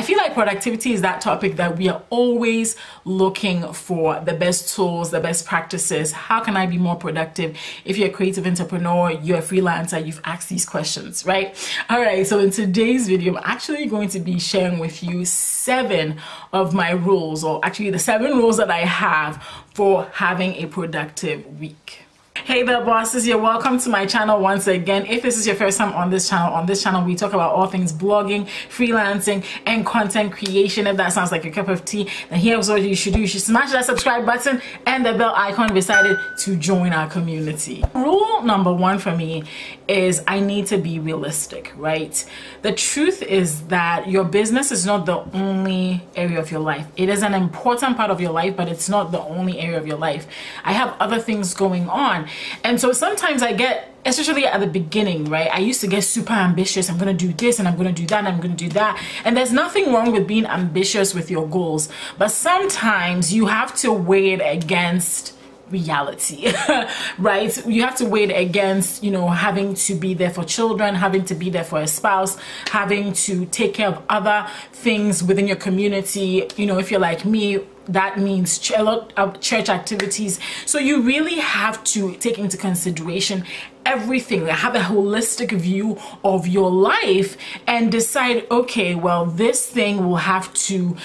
I feel like productivity is that topic that we are always looking for the best tools, the best practices. How can I be more productive? If you're a creative entrepreneur, you're a freelancer, you've asked these questions, right? All right, so in today's video, I'm actually going to be sharing with you 7 of my rules, or actually the 7 rules that I have for having a productive week. Hey there, bosses, you're welcome to my channel once again. If this is your first time on this channel we talk about all things blogging, freelancing, and content creation. If that sounds like a cup of tea, then here's what you should do. You should smash that subscribe button and the bell icon beside it to join our community. Rule number 1 for me is I need to be realistic, right? The truth is that your business is not the only area of your life. It is an important part of your life, but it's not the only area of your life. I have other things going on. And so sometimes I get, especially at the beginning, right? I used to get super ambitious. I'm going to do this and I'm going to do that and I'm going to do that. And there's nothing wrong with being ambitious with your goals. But sometimes you have to weigh it against reality, right? You have to weigh it against, having to be there for children, having to be there for a spouse, having to take care of other things within your community. If you're like me, that means a lot of church activities. So you really have to take into consideration everything, have a holistic view of your life and decide, okay, well, this thing will have to,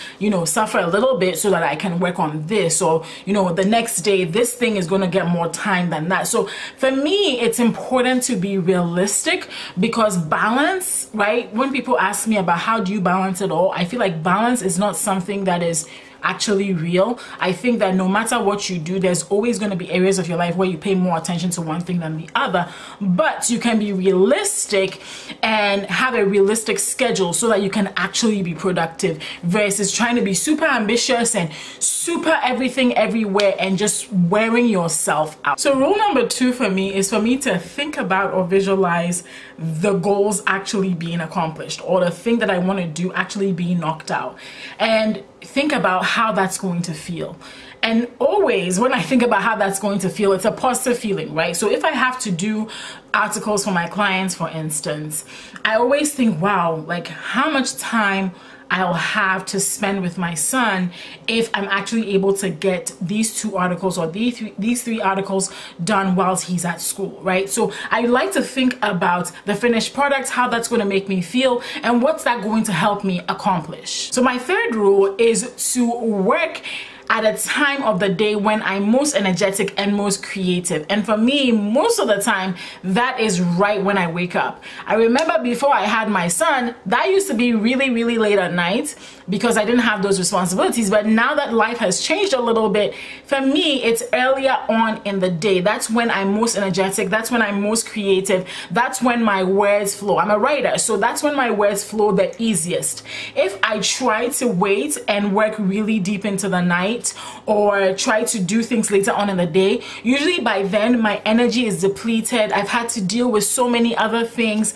suffer a little bit so that I can work on this, or, the next day, this thing is going to get more time than that. So for me, it's important to be realistic, because balance, right? When people ask me about how do you balance it all, I feel like balance is not something that is actually real. I think that no matter what you do, there's always going to be areas of your life where you pay more attention to one thing than the other, but you can be realistic and have a realistic schedule so that you can actually be productive, versus trying to be super ambitious and super everything everywhere and just wearing yourself out. So rule number 2 for me is for me to think about or visualize the goals actually being accomplished, or the thing that I want to do actually being knocked out, and think about how that's going to feel. And always when I think about how that's going to feel, it's a positive feeling, right? So if I have to do articles for my clients, for instance, I always think, wow, like how much time I'll have to spend with my son if I'm actually able to get these 2 articles or these 3 articles done whilst he's at school, right? So I like to think about the finished product, how that's going to make me feel, and what's that going to help me accomplish. So my 3rd rule is to work at a time of the day when I'm most energetic and most creative. And for me, most of the time, that is right when I wake up. I remember before I had my son, that used to be really, really late at night because I didn't have those responsibilities. But now that life has changed a little bit, for me, it's earlier on in the day. That's when I'm most energetic. That's when I'm most creative. That's when my words flow. I'm a writer, so that's when my words flow the easiest. If I try to wait and work really deep into the night, or try to do things later on in the day, usually by then my energy is depleted. I've had to deal with so many other things,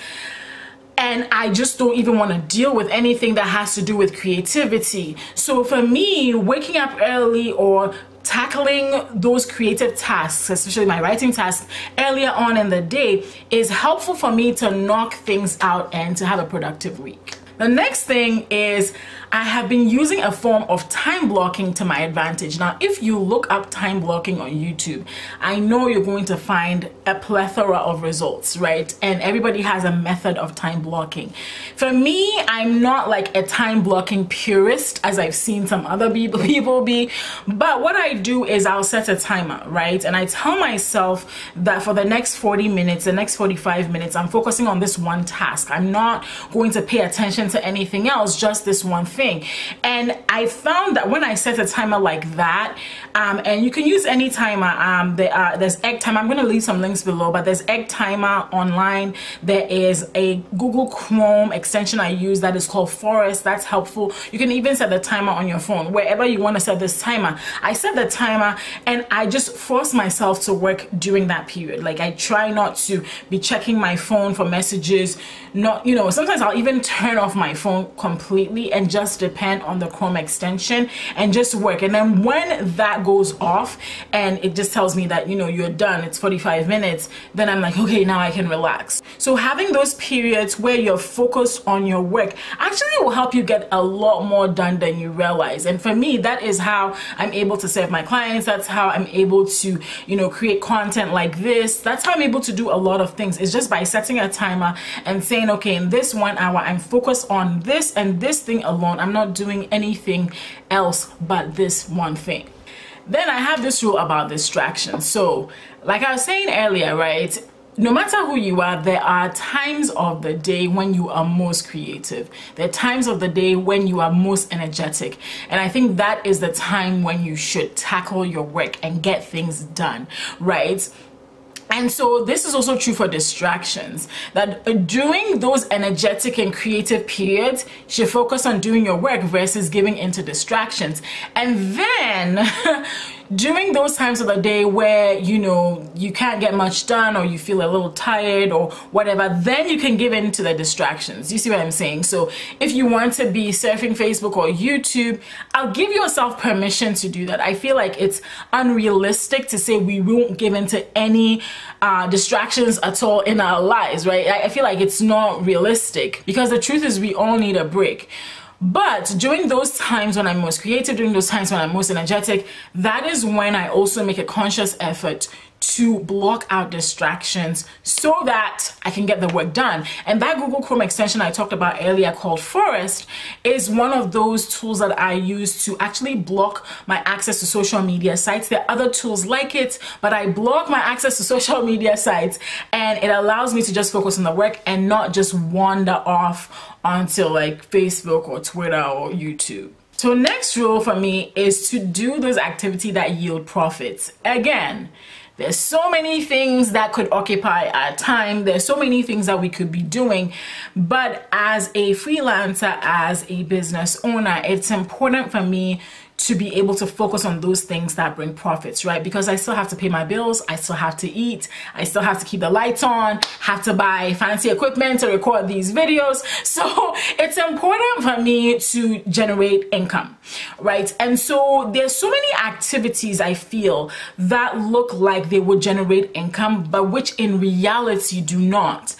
and I just don't even want to deal with anything that has to do with creativity. So for me, waking up early or tackling those creative tasks, especially my writing tasks, earlier on in the day is helpful for me to knock things out and to have a productive week. The next thing is I have been using a form of time blocking to my advantage. Now, if you look up time blocking on YouTube, I know you're going to find a plethora of results, right? And everybody has a method of time blocking. For me, I'm not like a time blocking purist, as I've seen some other people be, but what I do is I'll set a timer, right? And I tell myself that for the next 40 minutes, the next 45 minutes, I'm focusing on this one task. I'm not going to pay attention to anything else, just this one thing. And I found that when I set a timer like that, and you can use any timer, there's egg timer. I'm going to leave some links below, but there's egg timer online. There is a Google Chrome extension I use that is called Forest. That's helpful. You can even set the timer on your phone, wherever you want to set this timer. I set the timer and I just force myself to work during that period. Like I try not to be checking my phone for messages, sometimes I'll even turn off my phone completely and just just depend on the Chrome extension and just work. And then when that goes off and it just tells me that, you know, you're done, it's 45 minutes, then I'm like, okay, now I can relax. So having those periods where you're focused on your work actually will help you get a lot more done than you realize. And for me, that is how I'm able to serve my clients. That's how I'm able to, you know, create content like this. That's how I'm able to do a lot of things. It's just by setting a timer and saying, okay, in this 1 hour, I'm focused on this and this thing alone. I'm not doing anything else but this one thing. Then I have this rule about distractions. So like I was saying earlier, right? No matter who you are, there are times of the day when you are most creative. There are times of the day when you are most energetic. And I think that is the time when you should tackle your work and get things done, right? And so this is also true for distractions, that during those energetic and creative periods, you should focus on doing your work versus giving into distractions. And then during those times of the day where, you know, you can't get much done or you feel a little tired or whatever, then you can give in to the distractions. You see what I'm saying? So if you want to be surfing Facebook or YouTube, I'll give yourself permission to do that. I feel like it's unrealistic to say we won't give in to any distractions at all in our lives, right? I feel like it's not realistic because the truth is we all need a break. But during those times when I'm most creative, during those times when I'm most energetic, that is when I also make a conscious effort to block out distractions so that I can get the work done. And that Google Chrome extension I talked about earlier called Forest is one of those tools that I use to actually block my access to social media sites. There are other tools like it, but I block my access to social media sites and it allows me to just focus on the work and not just wander off onto like Facebook or Twitter or YouTube. So next rule for me is to do those activities that yield profits. Again, there's so many things that could occupy our time. There's so many things that we could be doing. But as a freelancer, as a business owner, it's important for me to be able to focus on those things that bring profits, right? Because I still have to pay my bills, I still have to eat, I still have to keep the lights on, have to buy fancy equipment to record these videos. So it's important for me to generate income, right? And so there's so many activities I feel that look like they would generate income, but which in reality do not.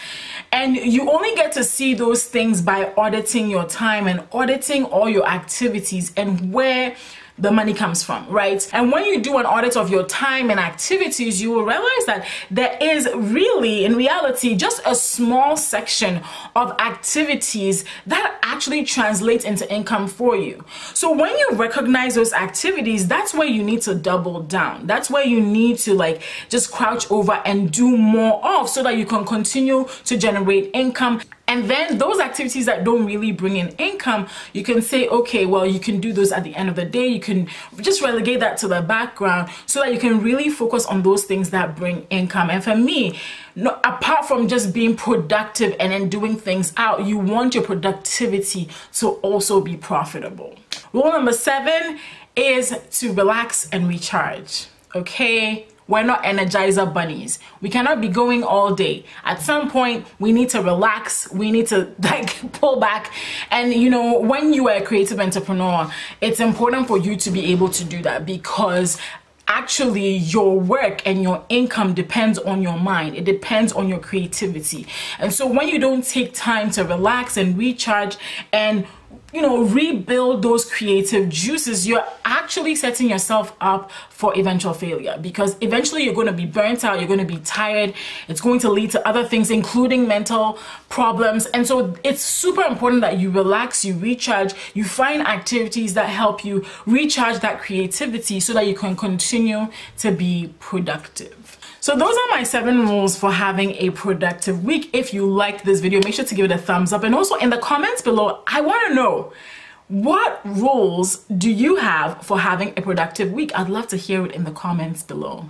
And you only get to see those things by auditing your time and auditing all your activities and where the money comes from, right? And when you do an audit of your time and activities, you will realize that there is really, in reality, just a small section of activities that actually translate into income for you. So when you recognize those activities, that's where you need to double down. That's where you need to like just crouch over and do more of so that you can continue to generate income. And then those activities that don't really bring in income, you can say, okay, well, you can do those at the end of the day. You can just relegate that to the background so that you can really focus on those things that bring income. And for me, apart from just being productive and then doing things out, you want your productivity to also be profitable. Rule number 7 is to relax and recharge, okay? We're not Energizer bunnies. We cannot be going all day. At some point, we need to relax. We need to like pull back. And you know, when you are a creative entrepreneur, it's important for you to be able to do that because actually your work and your income depends on your mind. It depends on your creativity. And so when you don't take time to relax and recharge and rebuild those creative juices, you're actually setting yourself up for eventual failure because eventually you're going to be burnt out, you're going to be tired, it's going to lead to other things including mental problems. And so it's super important that you relax, you recharge, you find activities that help you recharge that creativity so that you can continue to be productive. So those are my 7 rules for having a productive week. If you liked this video, make sure to give it a thumbs up. And also in the comments below, I want to know, what rules do you have for having a productive week? I'd love to hear it in the comments below.